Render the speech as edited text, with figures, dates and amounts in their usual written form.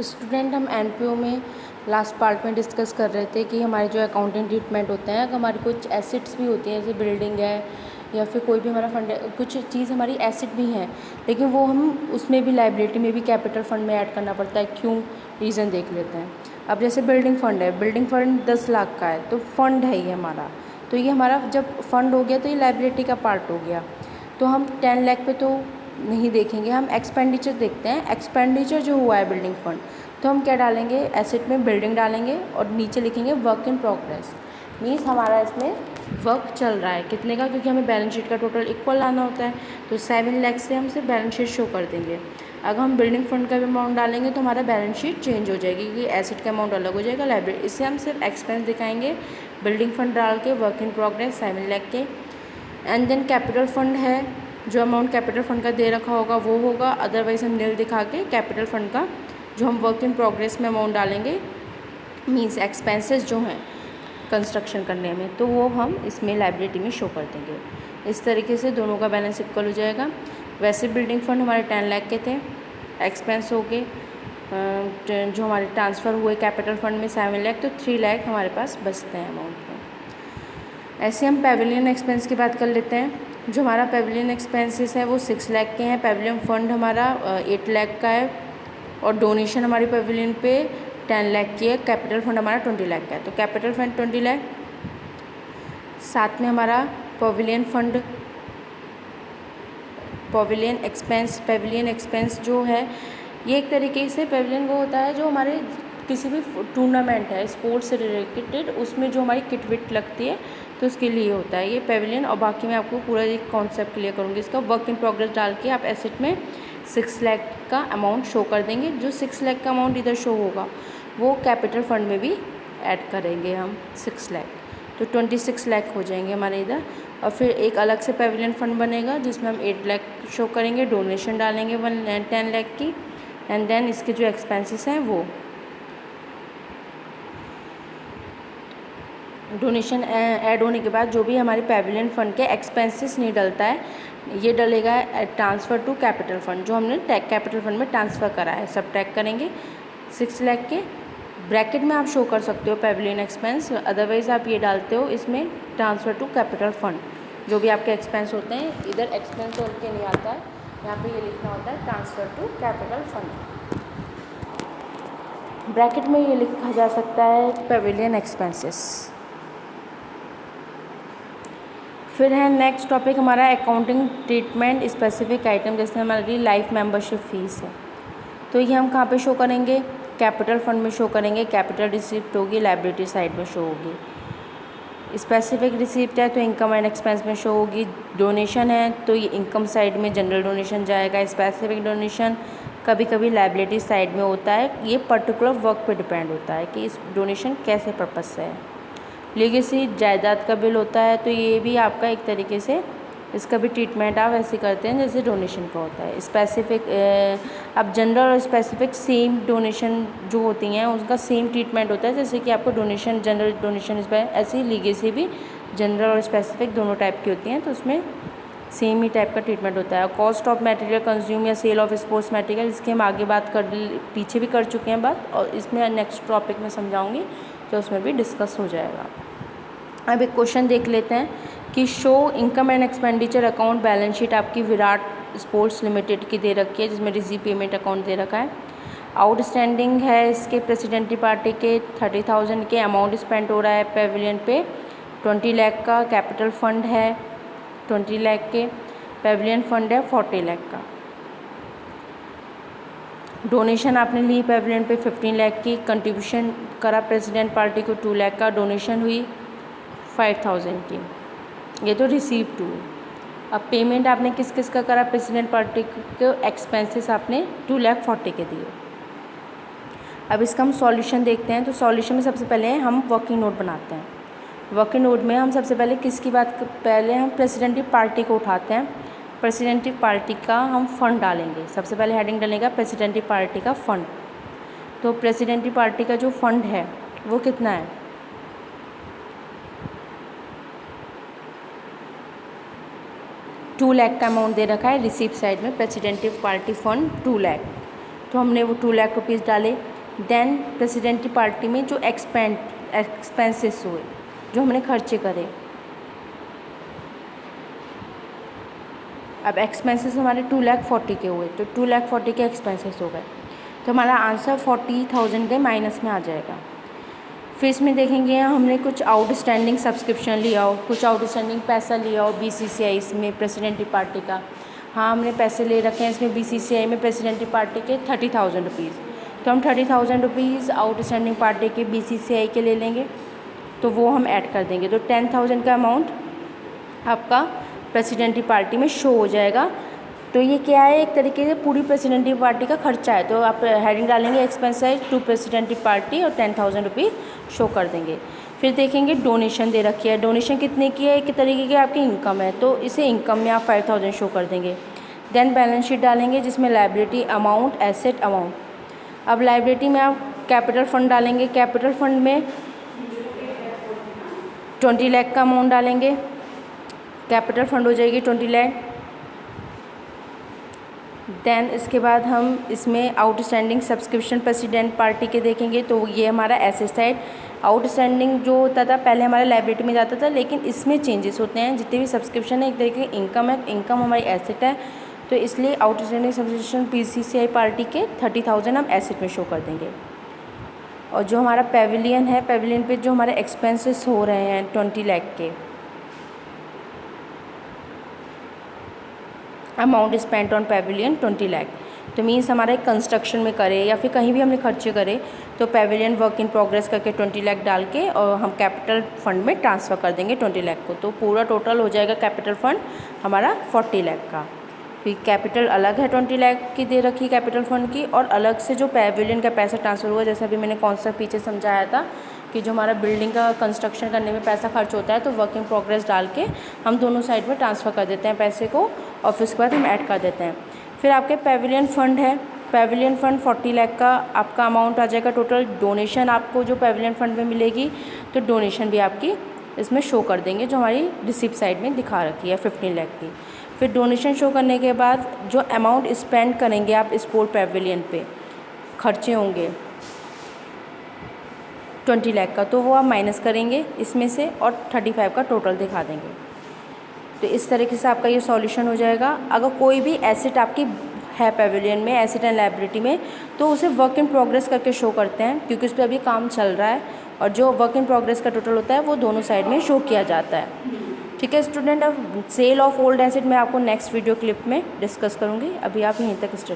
Student, हम NPO में last part में डिस्कस कर रहे थे कि हमारे जो अकाउंटिंग ट्रीटमेंट होते हैं, अगर हमारी कुछ एसेट्स भी होती हैं, जैसे बिल्डिंग है या फिर कोई भी हमारा फंड है, कुछ चीज़ हमारी एसेट भी हैं, लेकिन वो हम उसमें भी लाइबिलिटी में भी कैपिटल फंड में ऐड करना पड़ता है। क्यों? रीज़न देख लेते हैं। अब जैसे बिल्डिंग फंड है, बिल्डिंग फंड 10 लाख का है, तो फंड है ये हमारा, तो ये हमारा जब फंड हो गया तो ये लाइबिलिटी का पार्ट हो गया। तो हम 10 लाख पे तो नहीं देखेंगे, हम एक्सपेंडिचर देखते हैं। एक्सपेंडिचर जो हुआ है बिल्डिंग फंड, तो हम क्या डालेंगे, एसेट में बिल्डिंग डालेंगे और नीचे लिखेंगे वर्क इन प्रोग्रेस। मीन्स हमारा इसमें वर्क चल रहा है कितने का, क्योंकि हमें बैलेंस शीट का टोटल इक्वल लाना होता है, तो 7 लाख से हम सिर्फ बैलेंस शीट शो कर देंगे। अगर हम बिल्डिंग फंड का भी अमाउंट डालेंगे तो हमारा बैलेंस शीट चेंज हो जाएगी, क्योंकि एसेट का अमाउंट अलग हो जाएगा, लाइब्रेरी। इससे हम सिर्फ एक्सपेंस दिखाएंगे, बिल्डिंग फंड डाल के वर्क इन प्रोग्रेस 7 लाख के। एंड देन कैपिटल फंड है, जो अमाउंट कैपिटल फंड का दे रखा होगा वो होगा, अदरवाइज हम नील दिखा के कैपिटल फंड का जो हम वर्क इन प्रोग्रेस में अमाउंट डालेंगे, मींस एक्सपेंसेस जो हैं कंस्ट्रक्शन करने में, तो वो हम इसमें लाइबिलिटी में शो कर देंगे। इस तरीके से दोनों का बैलेंस इक्वल हो जाएगा। वैसे बिल्डिंग फंड हमारे 10 लाख के थे, एक्सपेंस हो गए जो हमारे ट्रांसफ़र हुए कैपिटल फंड में 7 लाख, तो 3 लाख हमारे पास बचते हैं अमाउंट में। ऐसे हम पेविलियन एक्सपेंस की बात कर लेते हैं। जो हमारा पेविलियन एक्सपेंसेस है वो 6 लाख के हैं, पेविलियन फंड हमारा 8 लाख का है, और डोनेशन हमारी पेविलियन पे 10 लाख की है, कैपिटल फंड हमारा 20 लाख का है। तो कैपिटल फंड 20 लाख, साथ में हमारा पेविलियन फंड, पेविलियन एक्सपेंस जो है ये एक तरीके से पेविलियन वो होता है जो हमारे किसी भी टूर्नामेंट है स्पोर्ट्स से रिलेटेड, उसमें जो हमारी किट विट लगती है तो उसके लिए होता है ये पेविलियन। और बाकी मैं आपको पूरा एक कॉन्सेप्ट क्लियर करूँगी इसका। वर्क इन प्रोग्रेस डाल के आप एसेट में 6 लाख का अमाउंट शो कर देंगे। जो 6 लाख का अमाउंट इधर शो होगा वो कैपिटल फंड में भी ऐड करेंगे हम 6 लाख, तो 26 लाख हो जाएंगे हमारे इधर। और फिर एक अलग से पेविलियन फंड बनेगा जिसमें हम 8 लाख शो करेंगे, डोनेशन डालेंगे 10 लाख की, एंड देन इसके जो एक्सपेंसेस हैं वो डोनेशन ऐड होने के बाद जो भी हमारे पेविलियन फंड के एक्सपेंसेस नहीं डलता है, ये डलेगा ट्रांसफ़र टू कैपिटल फंड, जो हमने कैपिटल फंड में ट्रांसफ़र करा है, सब टैग करेंगे 6 लाख के। ब्रैकेट में आप शो कर सकते हो पेविलियन एक्सपेंस, अदरवाइज़ आप ये डालते हो इसमें ट्रांसफ़र टू कैपिटल फंड। जो भी आपके एक्सपेंस होते हैं इधर एक्सपेंस होल के नहीं आता है, यहाँ पे ये लिखना होता है transfer to capital fund. Bracket में ये लिखा जा सकता है पेविलियन एक्सपेंसेस। फिर है नेक्स्ट टॉपिक हमारा अकाउंटिंग ट्रीटमेंट स्पेसिफिक आइटम, जैसे हमारी लाइफ मेंबरशिप फ़ीस है, तो ये हम कहाँ पे शो करेंगे, कैपिटल फंड में शो करेंगे। कैपिटल रिसिप्ट होगी, लायबिलिटी साइड में शो होगी। स्पेसिफिक रिसिप्ट है तो इनकम एंड एक्सपेंस में शो होगी। डोनेशन है तो ये इनकम साइड में जनरल डोनेशन जाएगा। स्पेसिफिक डोनेशन कभी कभी लायबिलिटी साइड में होता है, ये पर्टिकुलर वर्क पे डिपेंड होता है कि इस डोनेशन कैसे पर्पज़ से है। लीगेसी जायदाद का बिल होता है, तो ये भी आपका एक तरीके से इसका भी ट्रीटमेंट आप ऐसे करते हैं जैसे डोनेशन का होता है। स्पेसिफिक अब जनरल और स्पेसिफिक सेम डोनेशन जो होती हैं उनका सेम ट्रीटमेंट होता है, जैसे कि आपको डोनेशन जनरल डोनेशन ऐसे ही लीगेसी भी जनरल और स्पेसिफिक दोनों टाइप की होती हैं, तो उसमें सेम ही टाइप का ट्रीटमेंट होता है। कॉस्ट ऑफ मटेरियल कंज्यूम या सेल ऑफ स्पोर्ट्स मटेरियल, इसकी हम आगे बात पीछे भी कर चुके हैं बात, और इसमें नेक्स्ट टॉपिक में समझाऊंगी तो उसमें भी डिस्कस हो जाएगा। अब एक क्वेश्चन देख लेते हैं कि show income and expenditure account balance sheet आपकी विराट स्पोर्ट्स लिमिटेड की दे रखी है, जिसमें रिसीव पेमेंट अकाउंट दे रखा है। आउटस्टैंडिंग है इसके प्रेसिडेंट पार्टी के 30,000 के, अमाउंट स्पेंड हो रहा है पेविलियन पे 20 लाख का, कैपिटल फंड है 20 लाख के, पेविलियन फंड है 40 लाख का। डोनेशन आपने ली पेविलियन पे 15 लाख की, कंट्रीब्यूशन करा प्रेसिडेंट पार्टी को 2 लाख का, डोनेशन हुई 5,000 की, ये तो रिसीव्ड हुई। अब पेमेंट आपने किस किस का करा, प्रेसिडेंट पार्टी के एक्सपेंसेस आपने 2,40,000 के दिए। अब इसका हम सॉल्यूशन देखते हैं, तो सॉल्यूशन में सबसे पहले हम वर्किंग नोट बनाते हैं। वर्किंग नोट में हम सबसे पहले किसकी बात, पहले हम प्रेसिडेंट पार्टी को उठाते हैं। प्रेसिडेंट पार्टी का हम फंड डालेंगे, सबसे पहले हेडिंग डलेगा प्रेसिडेंट पार्टी का फंड। तो प्रेसिडेंट पार्टी का जो फंड है वो कितना है, 2 लाख का अमाउंट दे रखा है। रिसीप्ट साइड में प्रेसिडेंट पार्टी फंड 2 लाख, तो हमने वो 2 लाख रुपीज़ डाले। देन प्रेसिडेंट पार्टी में जो एक्सपेंसेस हुए, जो हमने खर्चे करे, अब एक्सपेंसेस हमारे 2,40,000 के हुए, तो 2,40,000 के एक्सपेंसेस हो गए, तो हमारा आंसर 40,000 के माइनस में आ जाएगा। फिर इसमें देखेंगे हमने कुछ आउटस्टैंडिंग सब्सक्रिप्शन लिया हो, कुछ आउटस्टैंडिंग पैसा लिया हो BCCI में प्रेसिडेंट पार्टी का। हाँ, हमने पैसे ले रखे हैं इसमें BCCI में प्रेसिडेंट पार्टी के 30,000 रुपीज़, तो हम 30,000 रुपीज़ आउटस्टैंडिंग पार्टी के BCCI के ले लेंगे, तो वो हम ऐड कर देंगे, तो 10,000 का अमाउंट आपका प्रेसिडेंट पार्टी में शो हो जाएगा। तो ये क्या है, एक तरीके से पूरी प्रेसिडेंट पार्टी का खर्चा है। तो आप हेडिंग डालेंगे एक्सपेंसेस टू प्रेसिडेंट पार्टी और 10,000 रुपीज़ शो कर देंगे। फिर देखेंगे डोनेशन दे रखी है, डोनेशन कितने की है, एक तरीके की आपकी इनकम है, तो इसे इनकम में आप 5,000 शो कर देंगे। देन बैलेंस शीट डालेंगे जिसमें लाइबिलिटी अमाउंट, एसेट अमाउंट। अब लाइबिलिटी में आप कैपिटल फ़ंड डालेंगे, कैपिटल फ़ंड में 20 लाख का अमाउंट डालेंगे, कैपिटल फ़ंड हो जाएगी 20 लाख। देन इसके बाद हम इसमें आउटस्टैंडिंग सब्सक्रिप्शन प्रेसिडेंट पार्टी के देखेंगे, तो ये हमारा एसेट साइड। आउटस्टैंडिंग जो होता था पहले हमारे लाइबिलिटी में जाता था, लेकिन इसमें चेंजेस होते हैं। जितने भी सब्सक्रिप्शन है एक तरीके की इनकम है, इनकम हमारी एसेट है, तो इसलिए आउटस्टैंडिंग सब्सक्रिप्शन BCCI पार्टी के 30,000 हम एसेट में शो कर देंगे। और जो हमारा पेविलियन है, पेविलियन पे जो हमारे एक्सपेंसेस हो रहे हैं 20 लाख के, amount spent on Pavilion 20 lakh, तो मीन्स हमारे कंस्ट्रक्शन में करे या फिर कहीं भी हमने खर्चे करे, तो पेविलियन वर्क इन प्रोग्रेस करके 20 लाख डाल के और हम कैपिटल फ़ंड में ट्रांसफ़र कर देंगे 20 लाख को, तो पूरा टोटल हो जाएगा कैपिटल फ़ंड हमारा 40 लाख का। फिर कैपिटल अलग है 20 लाख की दे रखी कैपिटल फ़ंड की, और अलग से जो पेविलियन का पैसा ट्रांसफ़र हुआ, जैसे अभी मैंने कॉन्सेप्ट पीछे समझाया था कि जो हमारा बिल्डिंग का कंस्ट्रक्शन करने में पैसा खर्च होता है, तो वर्क इन प्रोग्रेस डाल के हम दोनों साइड में ट्रांसफ़र कर देते हैं पैसे को, और फिर उसके बाद हम ऐड कर देते हैं। फिर आपके पेविलियन फ़ंड है, पेविलियन फ़ंड 40 लाख का आपका अमाउंट आ जाएगा टोटल। डोनेशन आपको जो पेविलियन फ़ंड में मिलेगी, तो डोनेशन भी आपकी इसमें शो कर देंगे, जो हमारी रिसिप्ट साइड में दिखा रखी है 15 लाख की। फिर डोनेशन शो करने के बाद जो अमाउंट स्पेंड करेंगे आप स्पोर्ट पेविलियन पे, खर्चे होंगे 20 लाख का, तो वो आप माइनस करेंगे इसमें से और 35 का टोटल दिखा देंगे। तो इस तरीके से आपका ये सॉल्यूशन हो जाएगा। अगर कोई भी एसेट आपकी है पेविलियन में, एसेट एंड लायबिलिटी में, तो उसे वर्क इन प्रोग्रेस करके शो करते हैं, क्योंकि उस पर अभी काम चल रहा है, और जो वर्क इन प्रोग्रेस का टोटल होता है वो दोनों साइड में शो किया जाता है। ठीक है स्टूडेंट, अब सेल ऑफ ओल्ड एसेट मैं आपको नेक्स्ट वीडियो क्लिप में डिस्कस करूँगी। अभी आप यहीं तक स्टडी